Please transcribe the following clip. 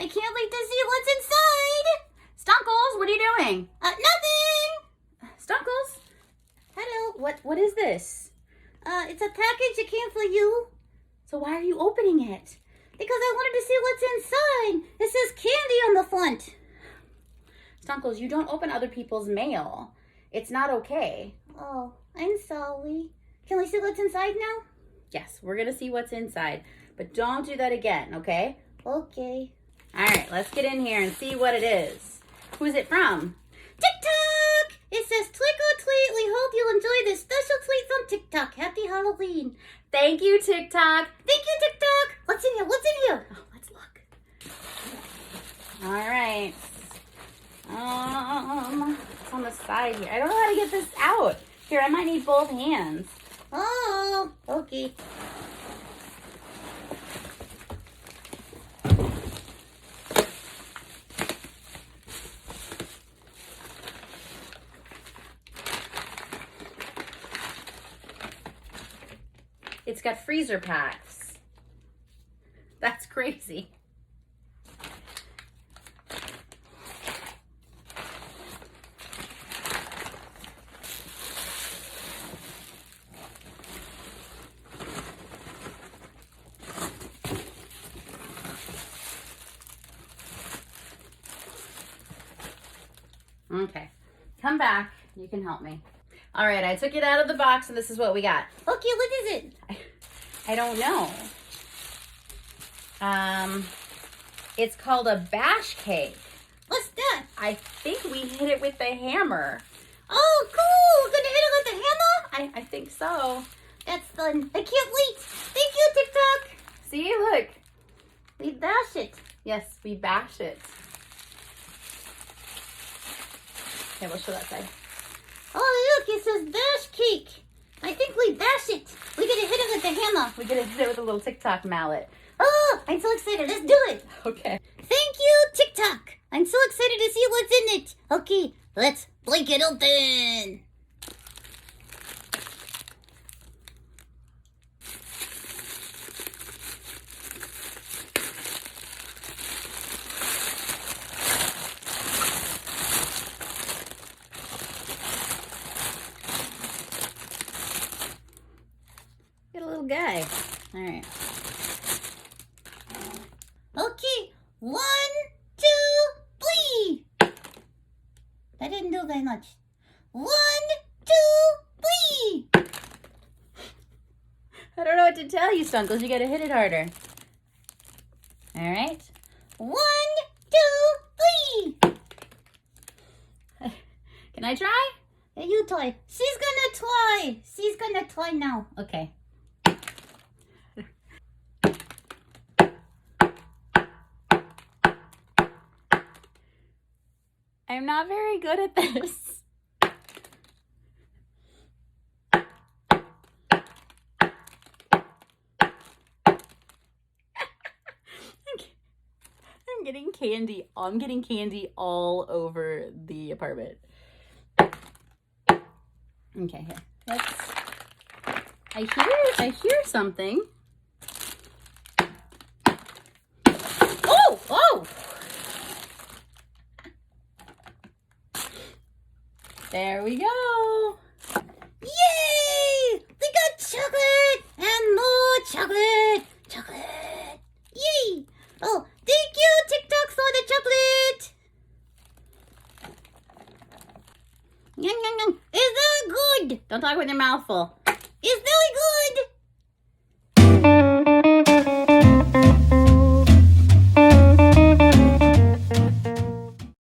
I can't wait to see what's inside. Stunkles, what are you doing? Nothing. Stunkles? Hello. What is this? It's a package that came for you. So why are you opening it? Because I wanted to see what's inside. It says candy on the front. Stunkles, you don't open other people's mail. It's not okay. Oh, I'm sorry. Can we see what's inside now? Yes, we're going to see what's inside. But don't do that again, okay? Okay. All right, let's get in here and see what it is. Who's it from? TikTok! It says trick or treat. We hope you enjoy this special treat from TikTok. Happy Halloween. Thank you, TikTok. Thank you, TikTok. What's in here? What's in here? Oh, let's look. All right. It's on the side here. I don't know how to get this out. Here, I might need both hands. Oh, okay. It's got freezer packs. That's crazy. Okay, come back. You can help me. All right, I took it out of the box, and this is what we got. Okay, what is it? I don't know. It's called a bash cake. What's that? I think we hit it with the hammer. Oh, cool. We're going to hit it with the hammer? I think so. That's fun. I can't wait. Thank you, TikTok. See, look. We bash it. Yes, we bash it. Okay, we'll show that side. Oh, look, it says bash cake. I think we bash it. We're going to hit it with the hammer. We're going to hit it with a little TikTok mallet. Oh, I'm so excited. Let's do it. Okay. Thank you, TikTok. I'm so excited to see what's in it. Okay, let's break it open. Get a little guy. All right. Okay, 1, 2, 3. That didn't do very much. 1, 2, 3. I don't know what to tell you, Stunkles. You got to hit it harder. All right. 1, 2, 3. Can I try? Hey, you try. She's gonna try. She's gonna try now. Okay. I'm not very good at this. I'm getting candy. I'm getting candy all over the apartment. Okay, here. Let's. I hear something. Oh! There we go. Yay! We got chocolate and more chocolate. Chocolate. Yay! Oh, thank you, TikTok, for the chocolate. Yum, yum, yum. Is that good? Don't talk with your mouth full. It's very